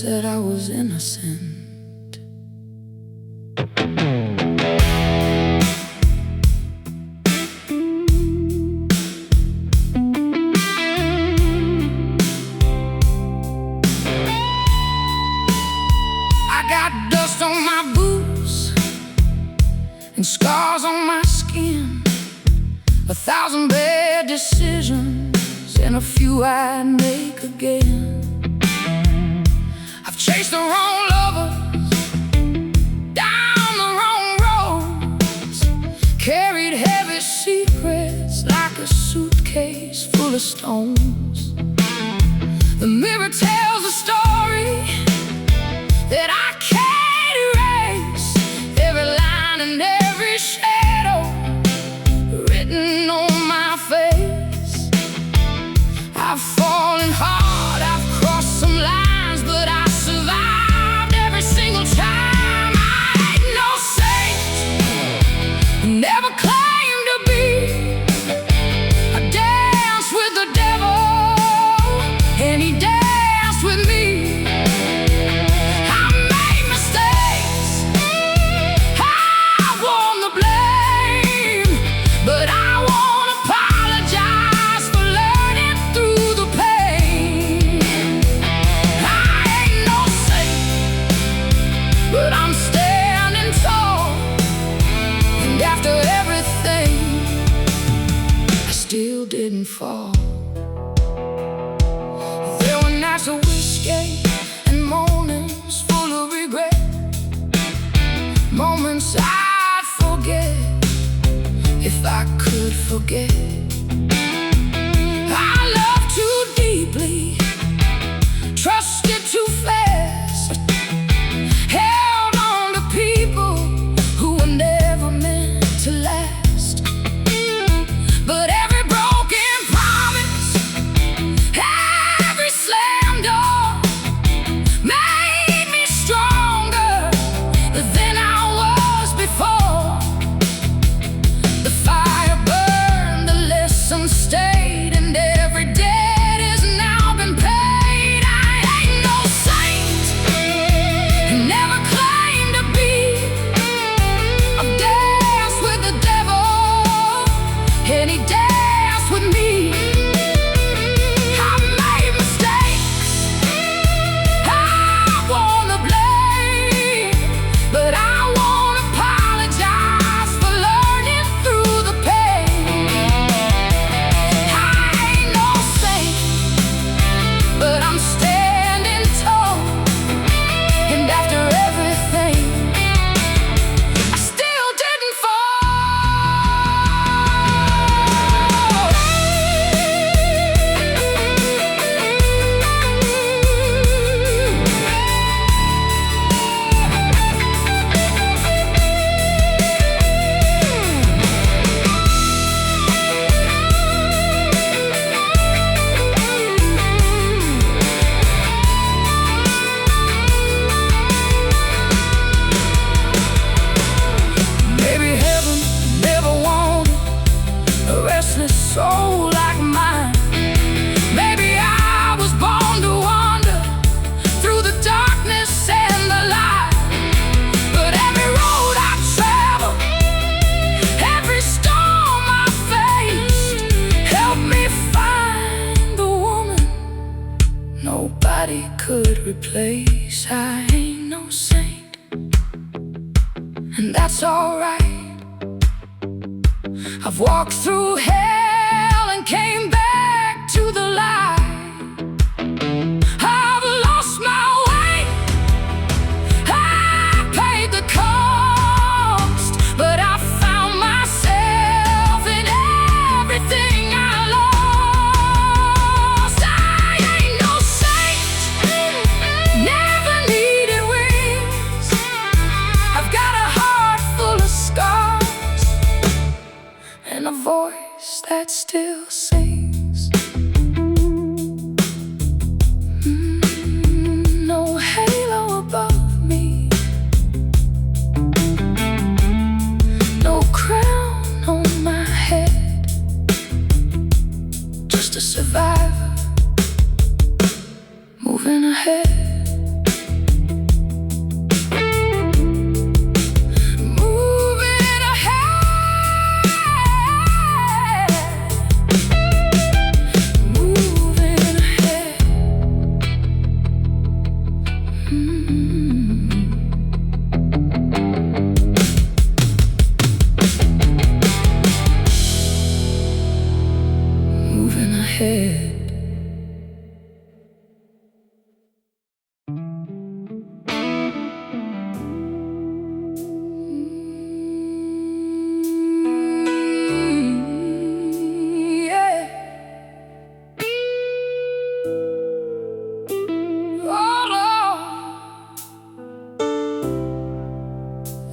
said I was innocent. I got dust on my boots and scars on my skin, 1,000 bad decisions and a few I'd make again. I've chased the wrong lovers down the wrong roads, carried heavy secrets like a suitcase full of stones. The mirror tells a story that I can't erase, every line and every shadow written on my face. I've fallen hard, I've crossed some lines, but I survived every single time. I ain't no saint, never claimed to be. I danced with the devil and he danced with me. I made mistakes, I won the blame, but I won't apologize for learning through the pain. I ain't no saint, but I'm standing tall, and after everything, I still didn't fall. There were nights of whiskey and mornings full of regret, moments I'd forget if I could forget. I loved too deeply, trusted too fast, held on to people who were never meant to last. But every broken promise, every slam door made me stronger than I was before. The fire burned, the lesson stayed, and every debt has now been paid. I ain't no saint, never claimed to be. I've danced with the devil and he danced with me. I made mistakes, I won the blame, but I won't apologize for learning through the pain. I ain't no saint, but I'm standing tall, and after everything, I still didn't fall. Maybe heaven never wanted a restless soul like mine. Maybe I was born to wander through the darkness and the light. But every road I traveled, every storm I faced, helped me find the woman nobody could replace. I ain't no saint, and that's alright. I've walked through hell and came back to the light. I've lost my way, I paid the cost, but I found myself in everything I lost. I ain't no saint, never needed wings. I've got a heart full of scars and a voice that still sings. No halo above me, no crown on my head, just a survivor moving ahead. head.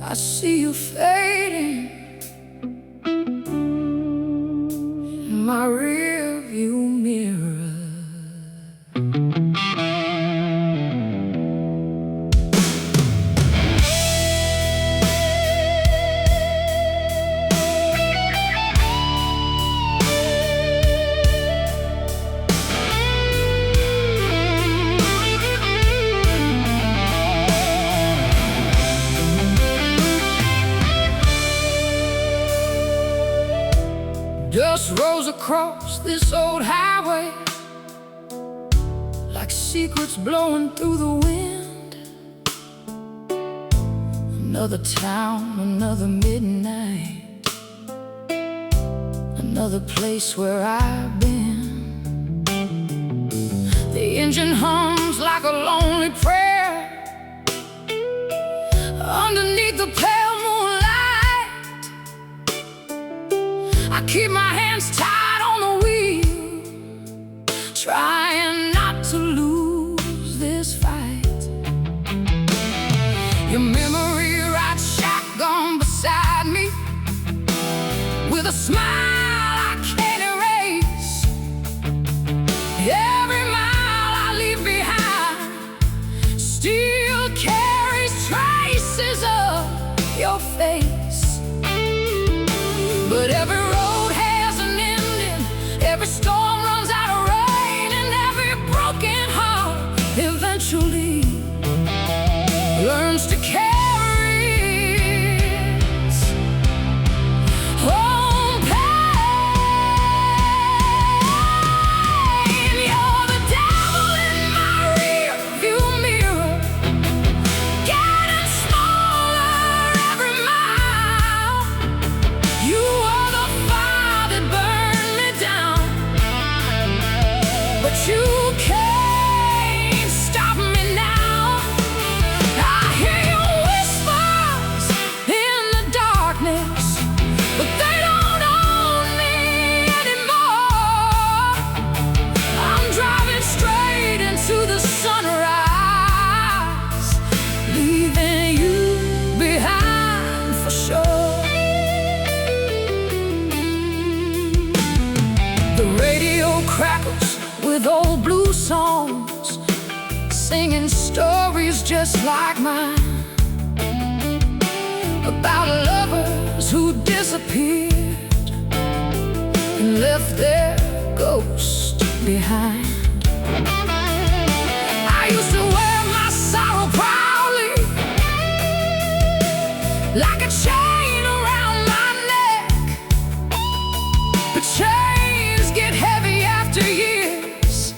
I see you fading in my rearview mirror. Dust rolls across this old highway like secrets blowing through the wind. Another town, another midnight, another place where I've been. The engine hums like a lonely prayer underneath the pale moonlight. I keep my hands tied on the wheel, trying not to lose this fight. Your memory rides shotgun beside me with a smile I can't erase. Every mile I leave behind still carries traces of your face. But every road has an ending, every storm runs out of rain, and every broken heart eventually learns to carry its own pain. You're the devil in my rearview mirror, getting smaller every mile. You are the fire that burned me down, but you can't stop me now. I hear your whispers in the darkness, but they don't own me anymore. I'm driving straight into the sunrise, leaving you behind for sure. The radio crackles with old blue songs, singing stories just like mine, about lovers who disappeared and left their ghost behind. I used to wear my sorrow proudly, like a chain around my neck. But chains get heavy after years,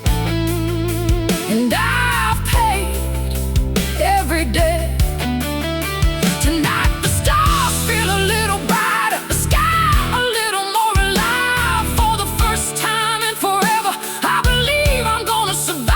and I've paid every day. Tonight the stars feel a little brighter, the sky a little more alive. For the first time in forever, I believe I'm gonna survive.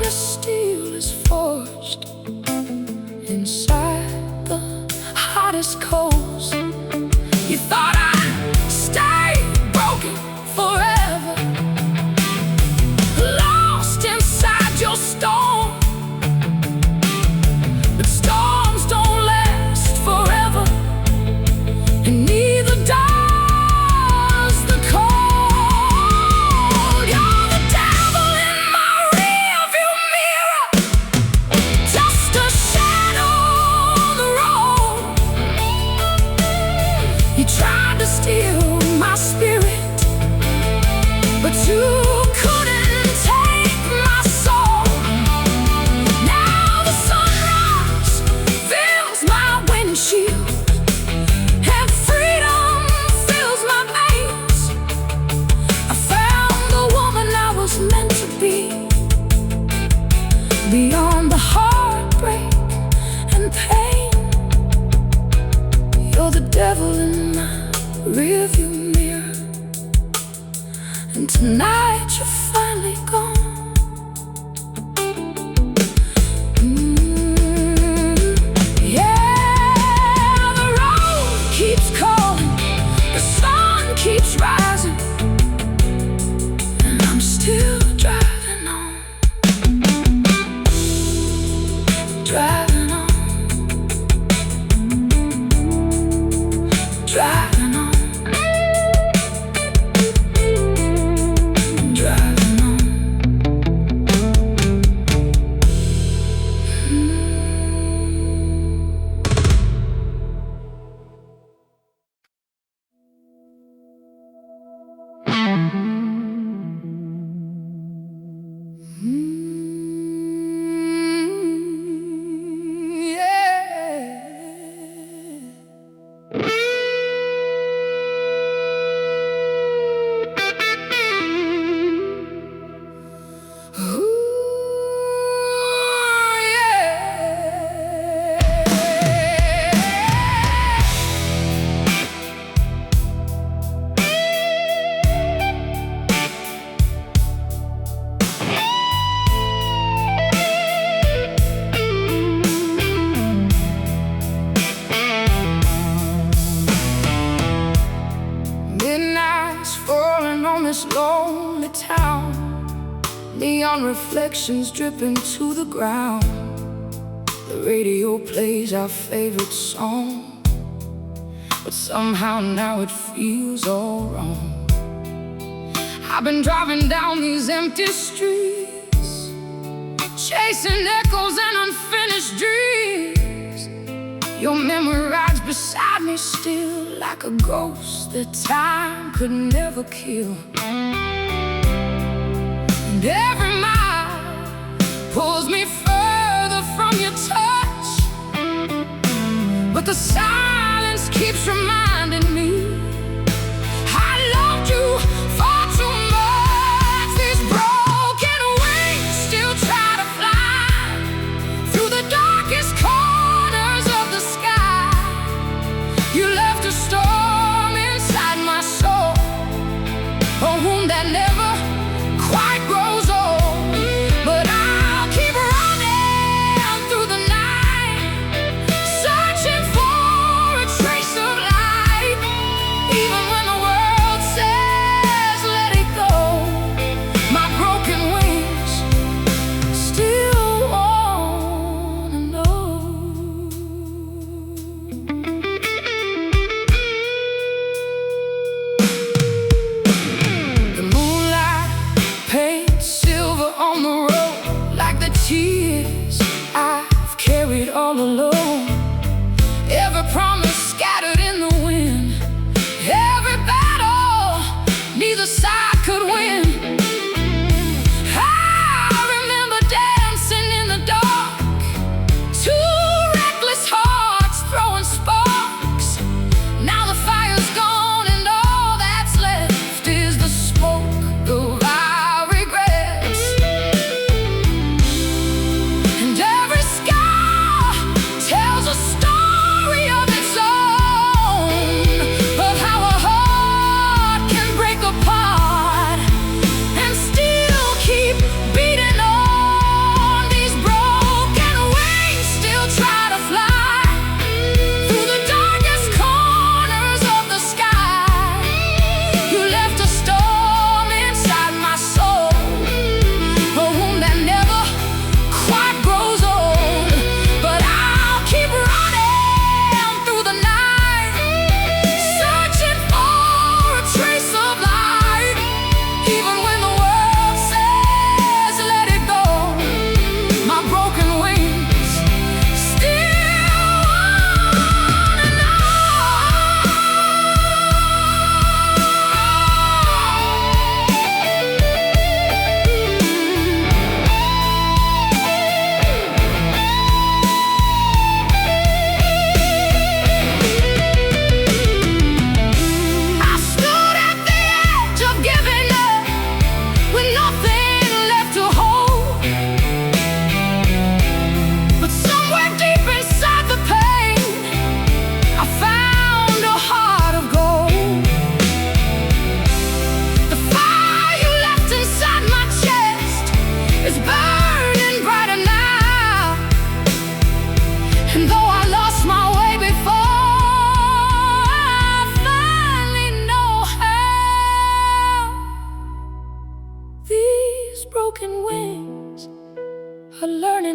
hardest steel is forged inside the hottest coals. You thought I'd stay broken forever, lost inside your storm. But storms don't last forever, and neither does the cold. You're the devil in my rearview mirror, just a shadow on the road. You tried to steal my spirit, but you couldn't take my soul. Now the sunrise fills my windshield, and freedom fills my veins. I found the woman I was meant to be, beyond the heartbreak and pain. You're the devil in my rearview mirror, and tonight you're finally gone. Yeah, the road keeps calling, the sun keeps rising, and I'm still driving on, driving on, driving on, driving on. Midnight's falling on this lonely town, neon reflections dripping to the ground. The radio plays our favorite song, but somehow now it feels all wrong. I've been driving down these empty streets, chasing echoes and unfinished dreams. Your memory rides beside me still, like a ghost that time could never kill. And every mile pulls me further from your touch, but the silence keeps reminding me I loved you far too much. These broken wings still try to fly through the darkest corners of the sky. You left a storm inside my soul, a wound that never quite grows old.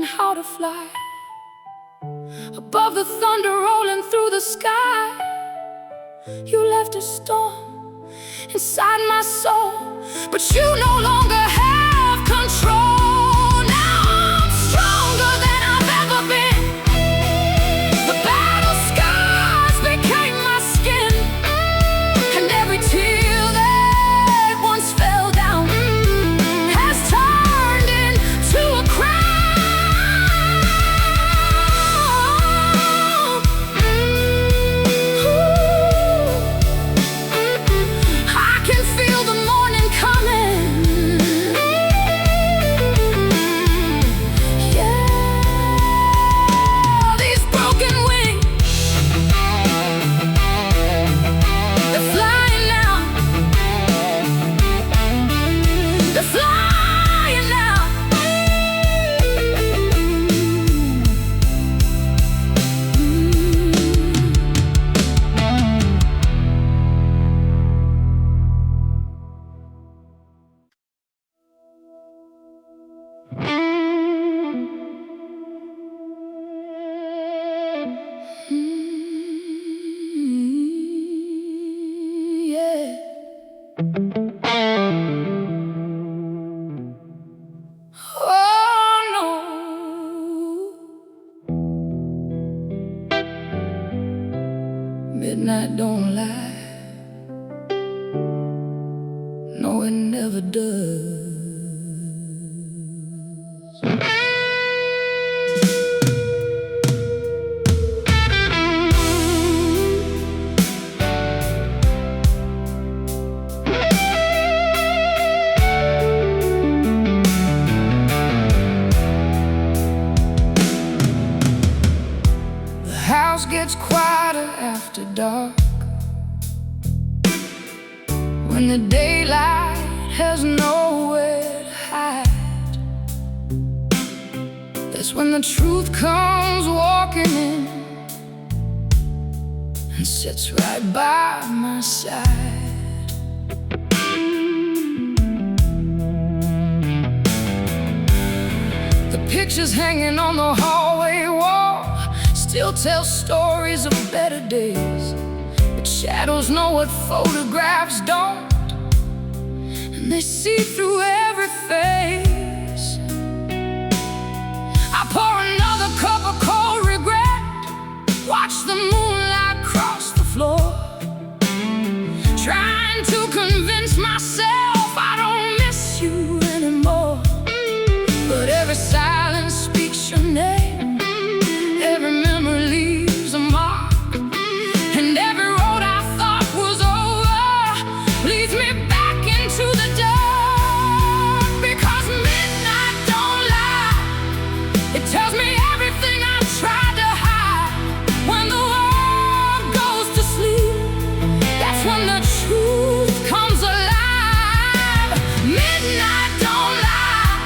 how to fly above the thunder rolling through the sky. You left a storm inside my soul, but you no longer have control. Now I'm stronger than I've ever been. The battle scars became my skin, and every tear that once fell down has turned into a crown. I can feel the morning coming. Yeah, these broken wings, they're flying now. They're flying now. Yeah. Oh no, midnight don't lie. No, it never does. The house gets quieter after dark, when the daylight has nowhere to hide. That's when the truth comes walking in and sits right by my side. The pictures hanging on the hallway wall still tell stories of better days, but shadows know what photographs don't, and they see through every face. I pour another cup of cold regret, watch the moonlight cross the floor, trying to convince myself I don't miss you anymore. But every silence speaks your name, every memory leaves a mark, and every road I thought was over leads me back into the dark. Because midnight don't lie, it tells me everything I tried to hide. When the world goes to sleep, that's when the truth comes alive. Midnight don't lie,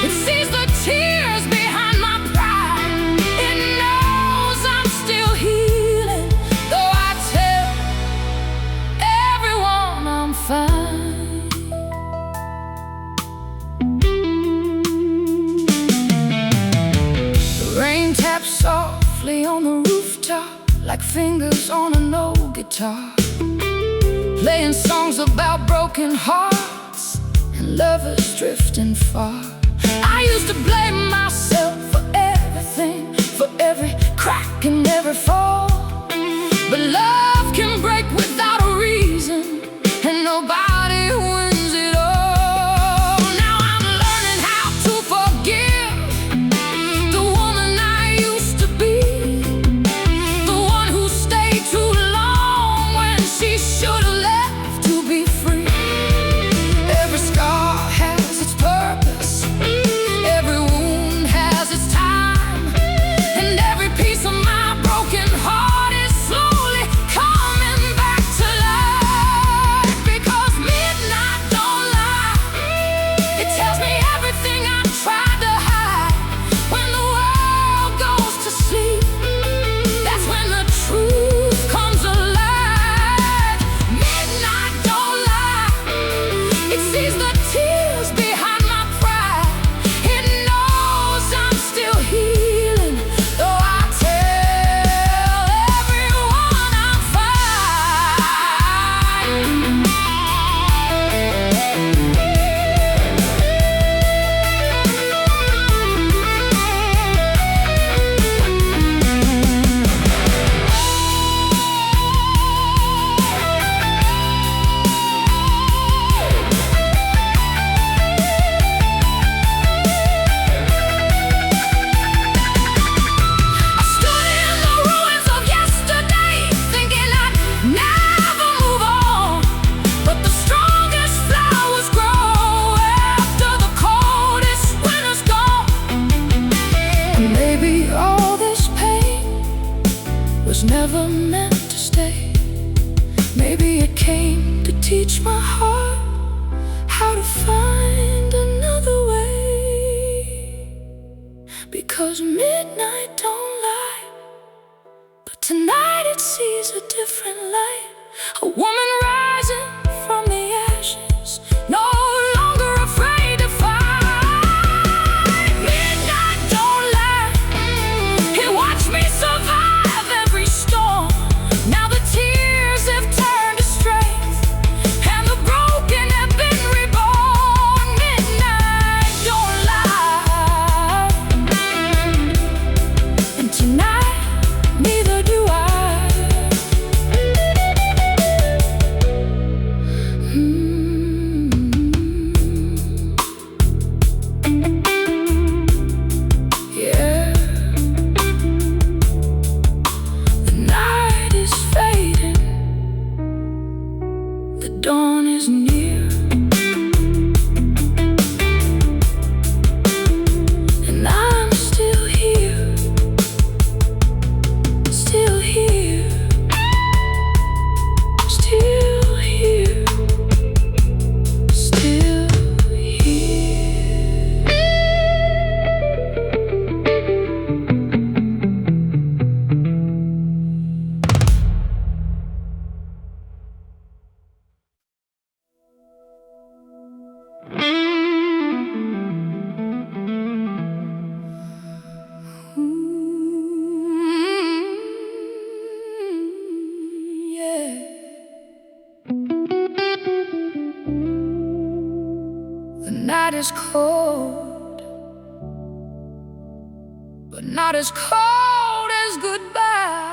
it sees the tears behind my pride. It knows I'm still healing, though I tell everyone I'm fine. The rain taps softly on the rooftop like fingers on an old guitar, playing songs about broken hearts and lovers drifting far. I used to blame myself for everything, for every crack and every fall, but love can break without a reason, and nobody wins it all. Now I'm learning how to forgive the woman I used to be, the one who stayed too long when she should have left to be free. Every scar has its purpose, every wound has its time, and every piece of my broken heart was never meant to stay. Maybe it came to teach my heart how to find another way. Because midnight don't lie, but tonight it sees a different light. A woman rising from the ashes, no longer afraid to fight. Midnight don't lie, he watched me survive every storm. Now the tears have turned to strength, and the broken have been reborn. Midnight don't lie, and tonight neither do I. Yeah, the night is fading, the dawn is near, and I'm still here, still here, still here, still here. Yeah. The night is cold, but not as cold as goodbye.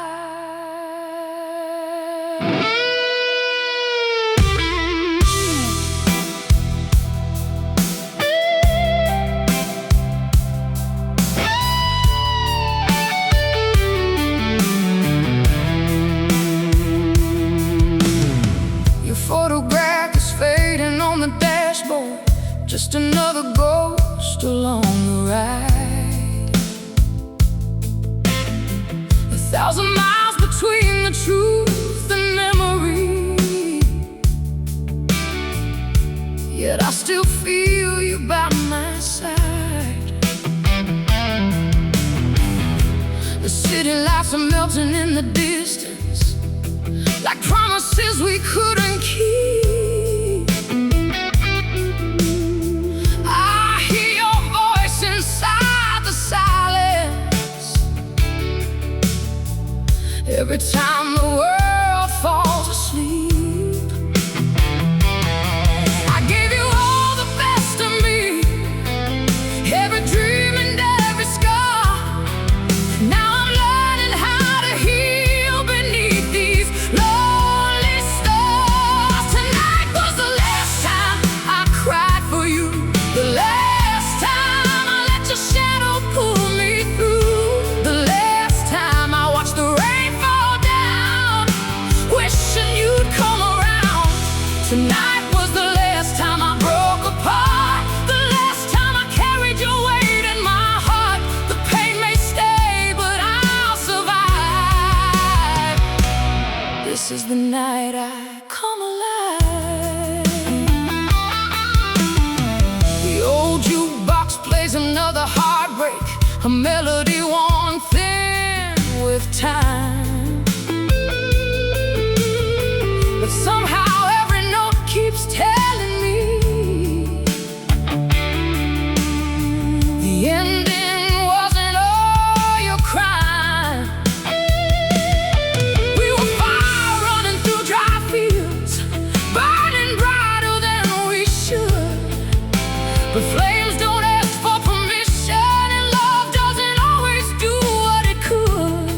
Your photograph is fading on the dashboard, just another ghost along the ride. 1,000 miles between the truth and memory, yet I still feel you by my side. The city lights are melting in the distance, like promises we couldn't keep. I hear your voice inside the silence every time the world falls asleep. I gave you all the best of me, every dream and every scar. Now I'm learning how to heal beneath these lonely stars. Tonight was the last time I cried for you, the last time I let your shadow pull me through, the last time I watched the rain fall down, wishing you'd come around. Tonight was the last time I broke apart, the last time I carried your weight in my heart. The pain may stay, but I'll survive. This is the night I come alive. The old jukebox plays another heartbreak, a melody worn thin with time. But somehow every note keeps telling me the ending wasn't all your crime. We were fire running through dry fields, burning brighter than we should. But flames don't ask for permission, and love doesn't always do what it could.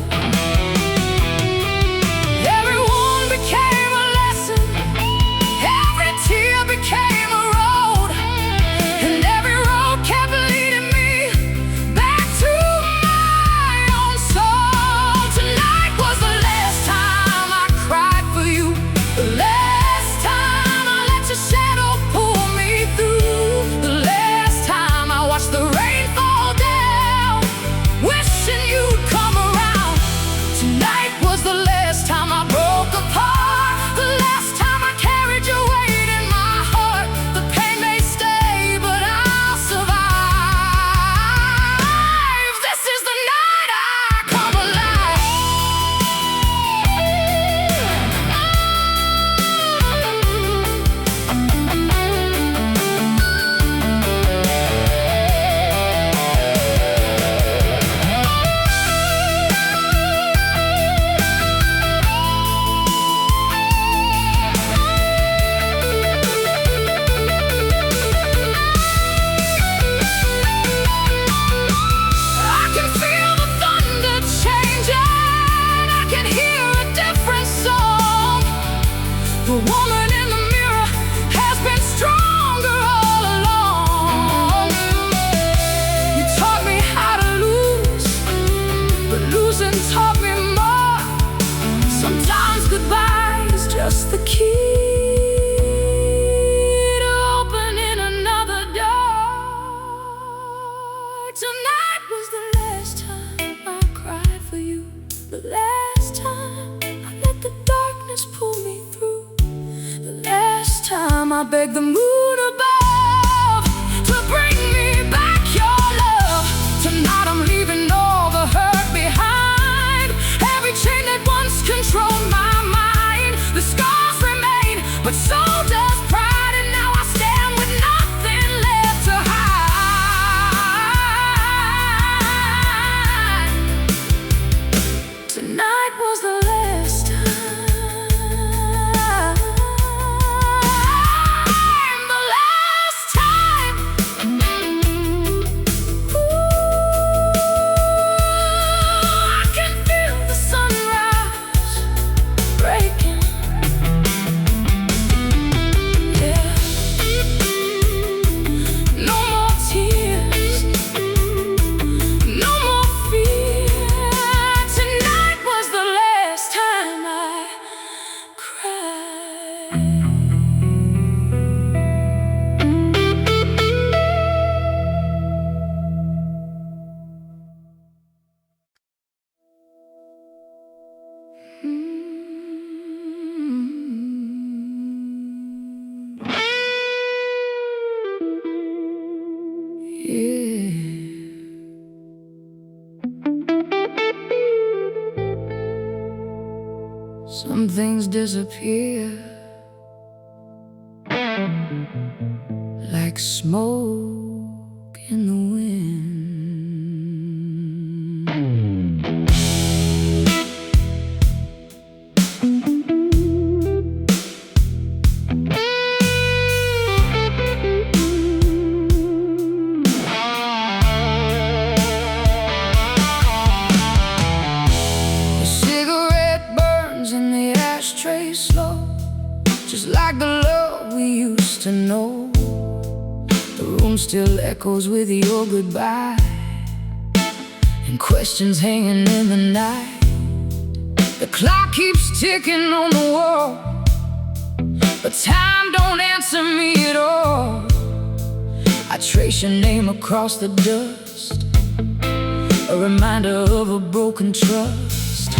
Tonight was the last time I cried for you, the last time I let the darkness pull me through, the last time I begged the moon above to bring me back your love. Tonight I'm leaving all the hurt behind, every chain that once controlled my mind. The scars remain, but so does pride, and now I stand with nothing left to hide. Tonight was the last time, the last time. Ooh, I can feel the sunrise breaking. Yeah. No more tears, no more fear. Tonight was the last time I cried. Yeah. Some things disappear like smoke in the wind. A cigarette burns in the ashtray slow, just like the love we used to know. The room still echoes with your goodbye, and questions hanging in the night. The clock keeps ticking on the wall, but time don't answer me at all. I trace your name across the dust, a reminder of a broken trust.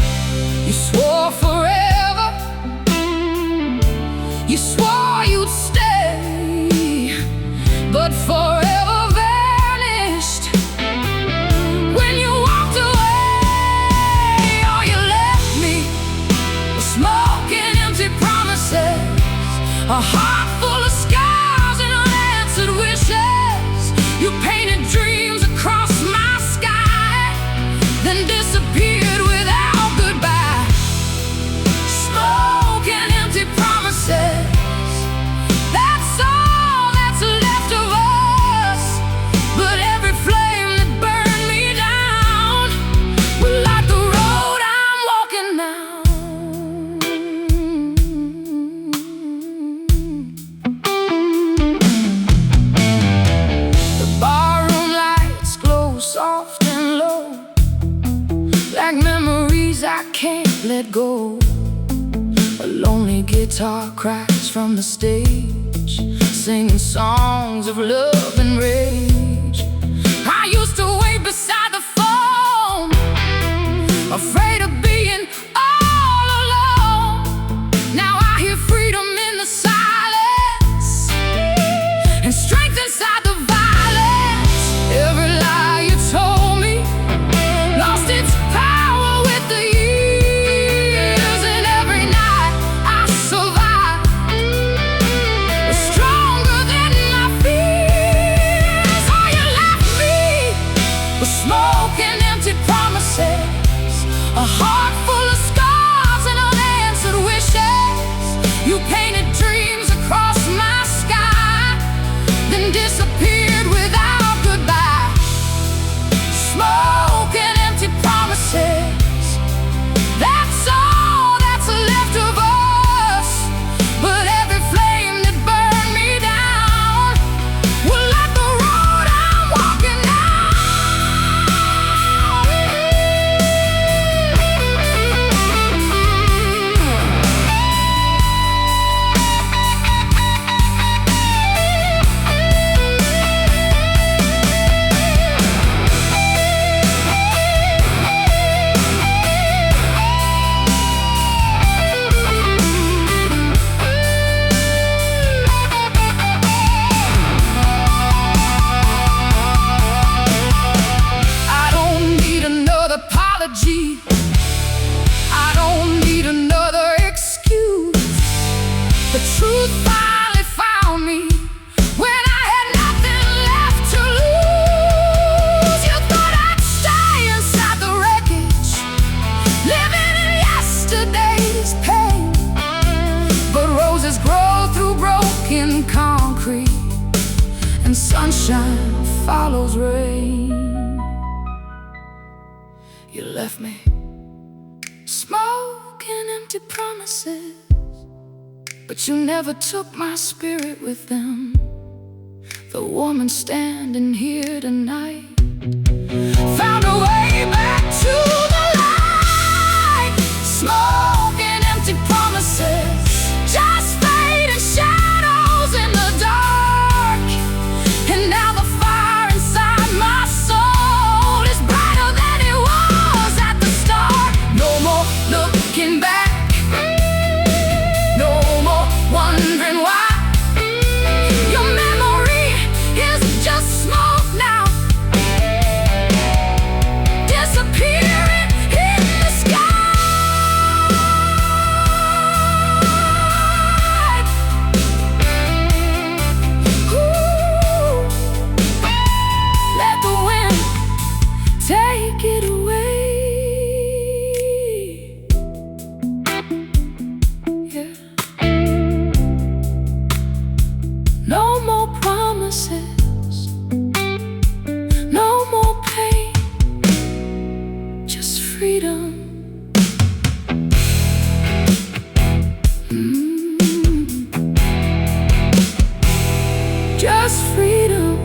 You swore forever, you swore you'd stay, but forever vanished when you walked away. Oh, you left me with smoke and empty promises, a heart full of scars and unanswered wishes. You painted dreams across my sky, then disappeared without goodbye. Smoke and empty promises, that's all that's left of us. But every flame that burned me down will light the road I'm walking now. The barroom lights glow soft and low, like memories I can't let go. A lonely guitar cries from the stage, singing songs of love and rage. I used to wait beside the phone, afraid of being all alone. Now I hear freedom in the silence, and strength inside the violence. Every lie you told me lost its power with the years, and every night I survived was stronger than my fears. Oh, you left me with smoke and empty promises, a heart full of scars and unanswered wishes. You painted dreams across my sky, then disappeared without goodbye. Smoke and empty promises, that's all that's left of us. But every flame that burned me down will light the road I'm walking now. apology. I don't need another excuse. The truth finally found me when I had nothing left to lose. You thought I'd stay inside the wreckage, living in yesterday's pain. But roses grow through broken concrete, and sunshine follows rain. You left me smoking empty promises, but you never took my spirit with them. The woman standing here tonight found a way back to the light. Smoking empty promises, just fading shadows in the dark. And now the fire inside my soul is brighter than it was at the start. No more looking back, no more wondering why. Your memory is just smoke now, disappearing in the sky. Ooh, let the wind take it away. Yeah. No more promises, no more pain, just freedom. Just freedom.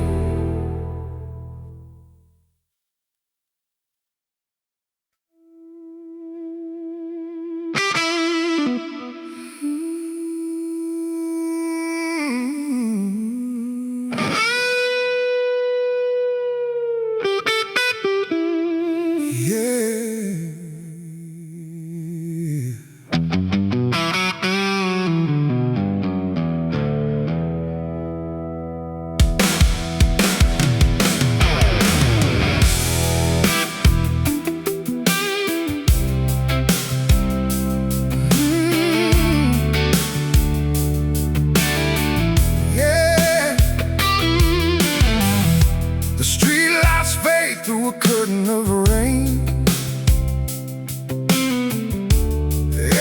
The streetlights fade through a curtain of rain.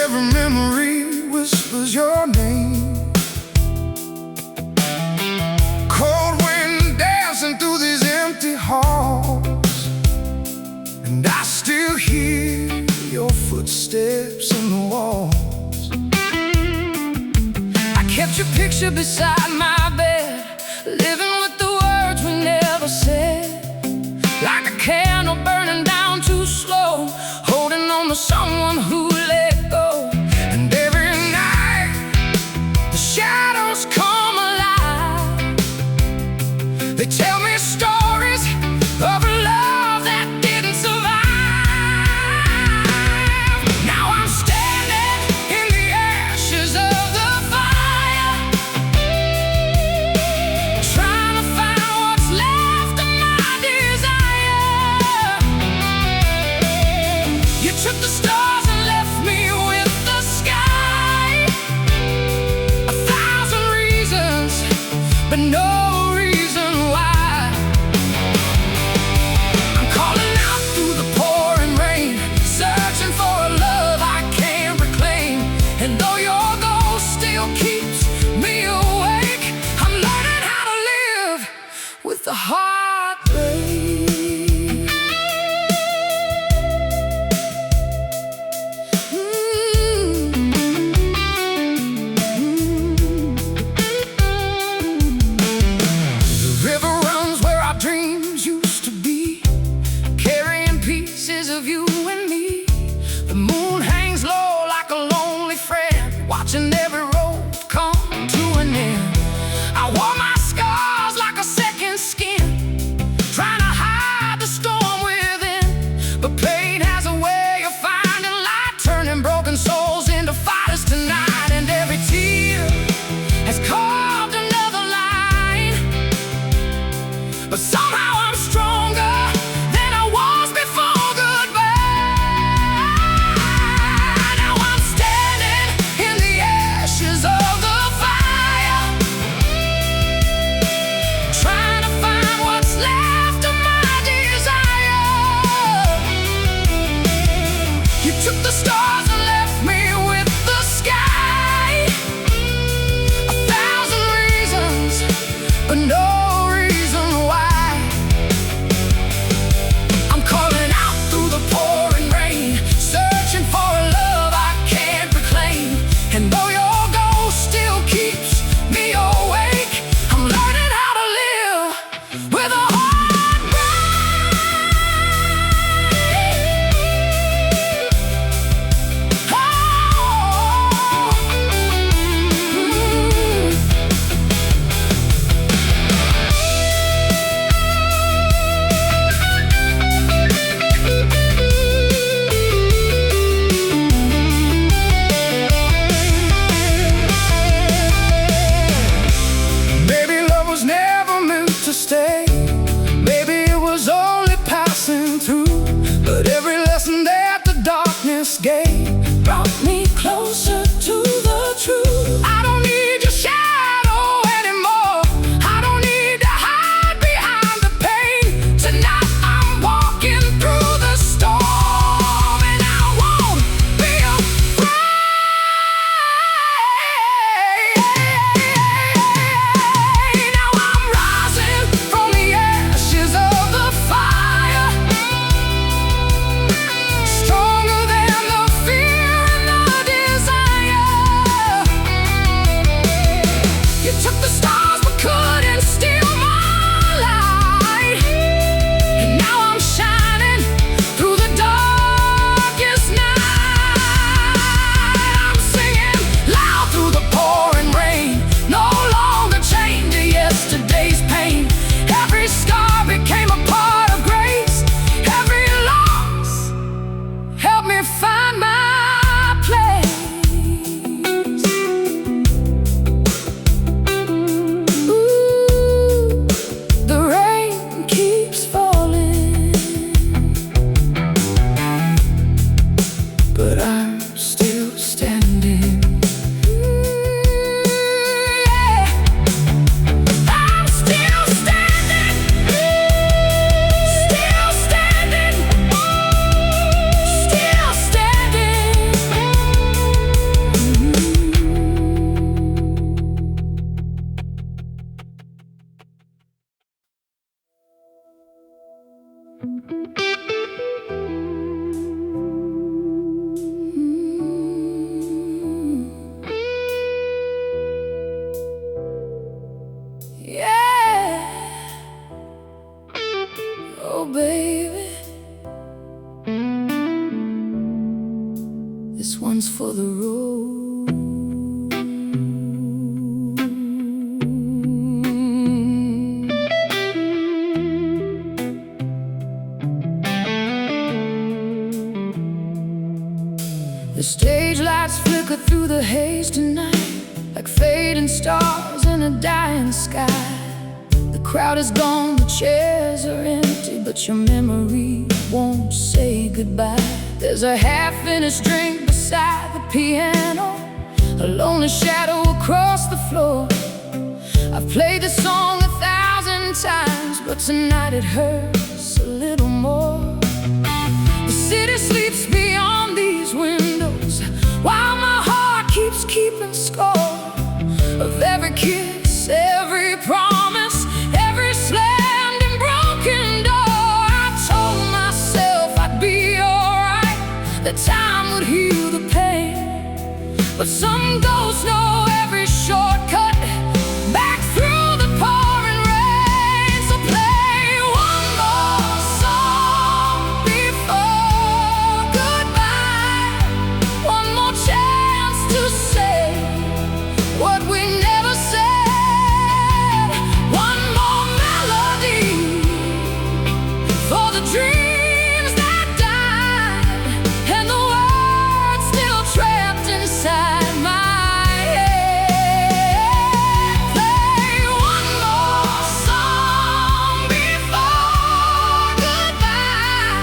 Every memory whispers your name. Cold wind dancing through these empty halls, and I still hear your footsteps in the walls. I kept your picture beside my bed, living with the words we never said. Like a candle burning down too slow, holding on to someone who let go. And every night The shadows come alive. They tell me stories of a love that didn't survive. Now I'm standing in the ashes of the fire, trying to find what's left of my desire. You took the stars and left one's for the road. The stage lights flicker through the haze tonight, like fading stars in a dying sky. The crowd is gone, the chairs are empty, but your memory won't say goodbye. There's a half-finished drink beside the piano, a lonely shadow across the floor. I've played this song 1,000 times, but tonight it hurts a little more. The city sleeps beyond these windows, while my heart keeps keeping score of every kiss, every promise, every slammed and broken door. I told myself I'd be alright, that time would heal the pain, but some ghosts know every shortcut back through the pouring rain. So play one more song before goodbye, one more chance to say what we never said, one more melody for the dreams that died and the words still trapped inside my head. Play one more song before goodbye,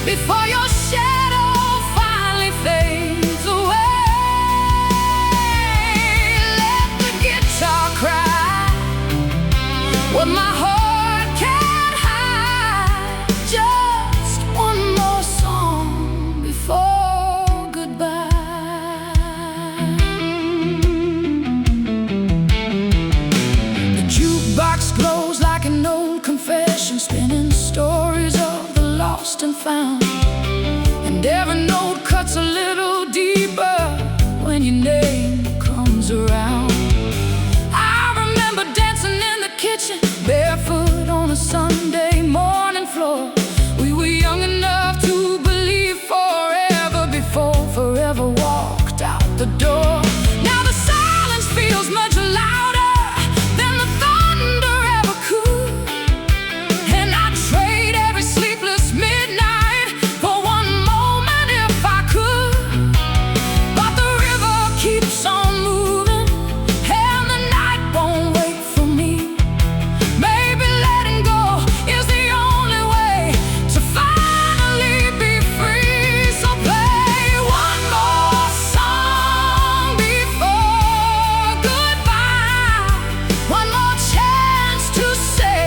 before your shadow finally fades away. Let the guitar cry what my heart can't hide. Just one more song before goodbye. The jukebox glows like an old confession, spinning stories of the lost and found, and every note cuts a little deeper when your name comes around. I remember dancing in the kitchen, barefoot on a Sunday morning floor. We were young enough to believe forever before forever walked out the door. Now the silence feels much louder than the thunder ever could, and I'd trade every sleepless midnight for one moment if I could. But the river keeps on moving, and the night won't wait for me. Maybe letting go is the only way to finally be free. So play one more song before goodbye, one more chance to say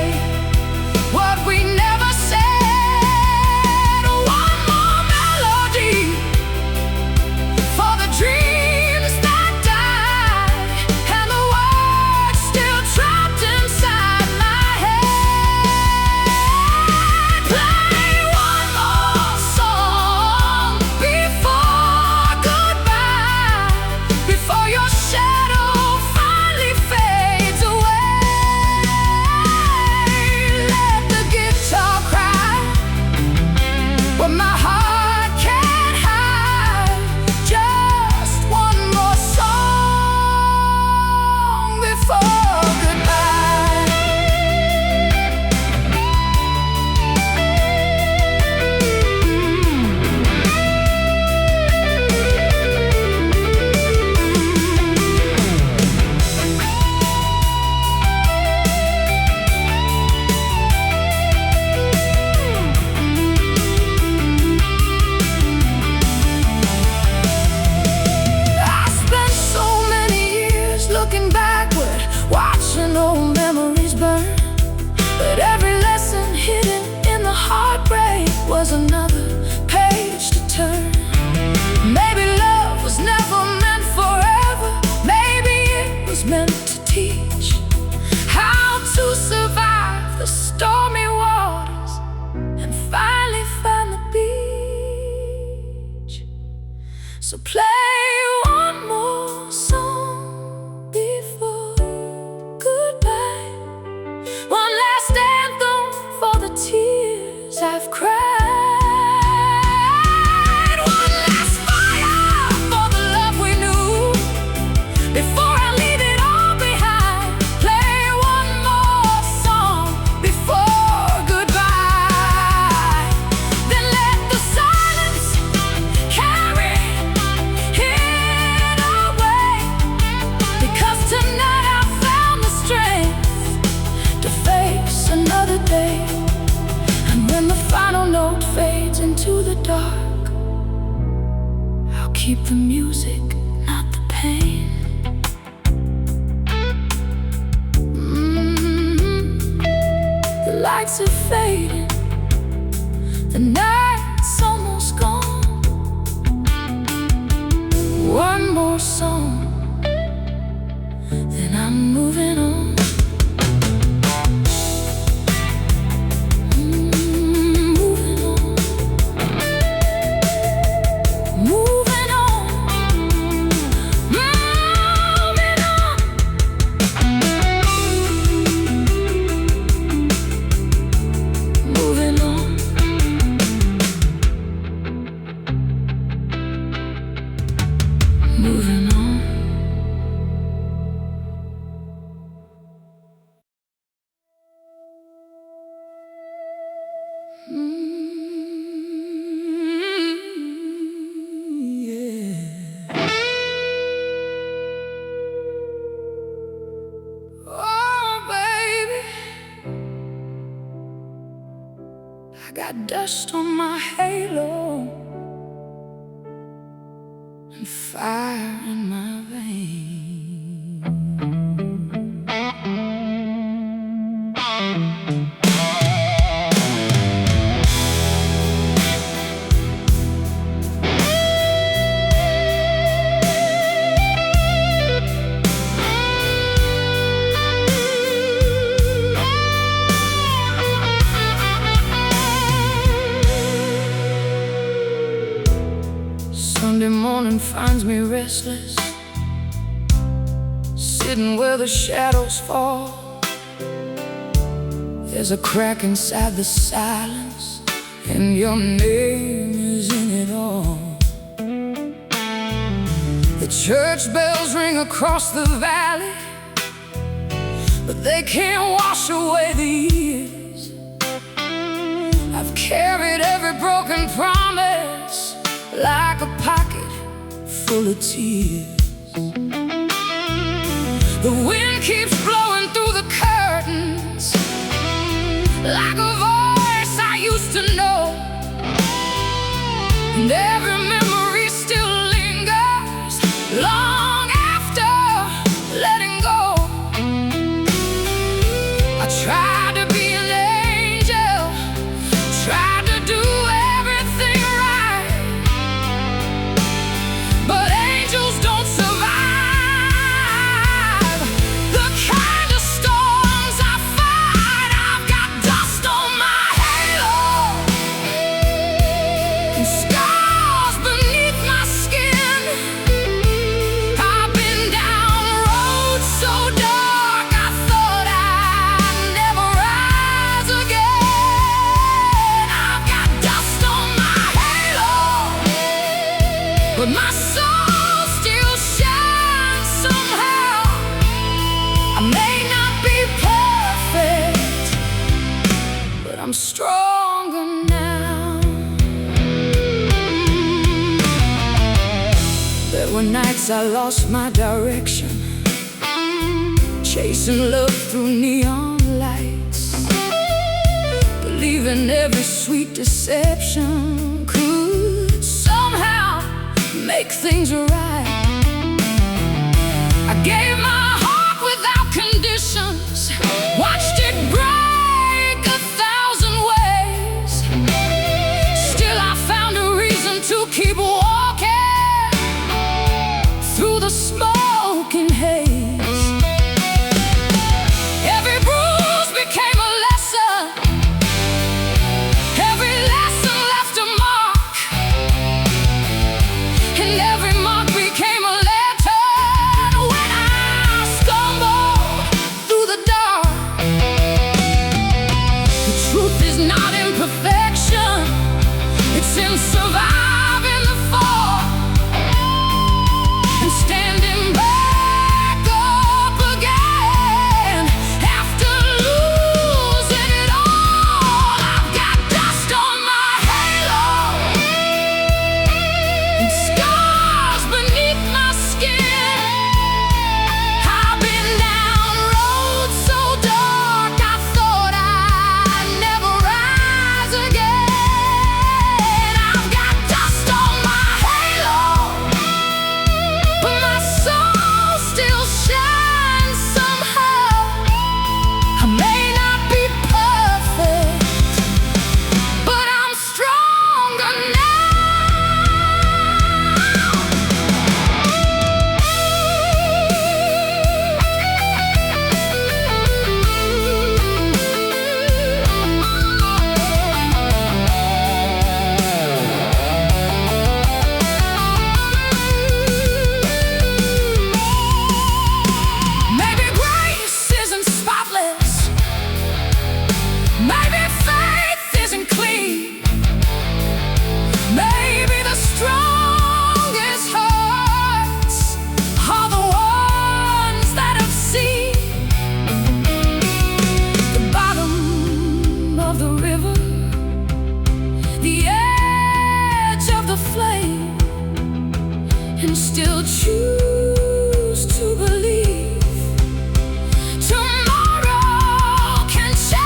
what we never said, one more melody for the dreams that died and the words still trapped inside my head. Play one more song before goodbye, before your shadow finally fades away. Let the guitar cry what my heart can't hide. Just one more song before goodbye. I spent so many years looking backward, watching old memories burn, but every lesson hidden in the heartbreak was another page to turn. Maybe love was never meant forever, maybe it was meant to teach how to survive the stormy waters and finally find the beach. So play one more song before goodbye, one last anthem for the tears I've cried, one last fire for keep the music, not the pain. The lights are fading, the night's almost gone. One more song, then I'm moving on. Moving on. Yeah. Oh, baby, I got dust on my halo and fire in my veins. Sunday morning finds me restless, sitting where the shadows fall. There's a crack inside the silence, and your name is in it all. The church bells ring across the valley, but they can't wash away the years. I've carried every broken promise like a pocket full of tears. The wind keeps blowing through the curtains like a voice I used to know, and every memory still lingers long after letting go. I tried to be an angel, tried to do everything right, but angels don't survive the kind of storms I fight. I've got dust on my halo and scars beneath my skin. I've been down roads so dark I thought I'd never rise again. I've got dust on my halo, but my soul still shines somehow. I may not be perfect, but I'm stronger now. There were nights I lost my direction, chasing love through neon lights, believing every sweet deception could somehow make things right. I gave my heart without conditions, watched it break 1,000 ways. Still I found a reason to keep walking through the smoke and haze. Every bruise became a lesson, every lesson left a mark, and every mark became a letter when I stumbled through the dark. The truth is not in perfection, it's in surviving the fall and standing back up again after losing it all. I've got dust on my halo and scars beneath my skin. I've been down roads so dark I thought I'd never rise again. I've got dust still choose to believe tomorrow can change.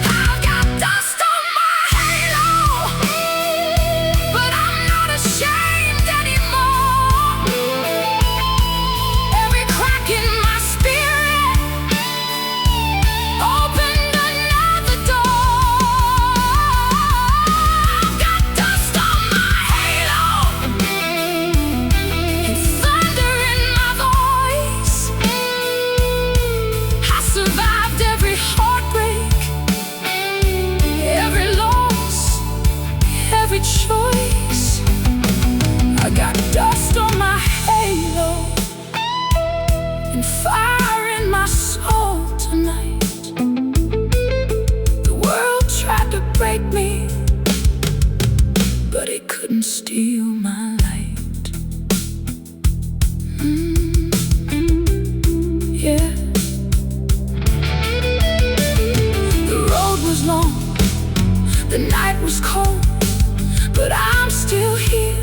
I've got dust on my halo, but I'm not ashamed anymore. Every crack in my spirit opened another door. I've got dust on my halo and thunder in my voice. I survived every heartbreak, every loss, every choice. I got dust on my halo and fire in my soul tonight. The world tried to break me, but it couldn't steal my light. Yeah. The road was long, the night was cold, but I'm still here.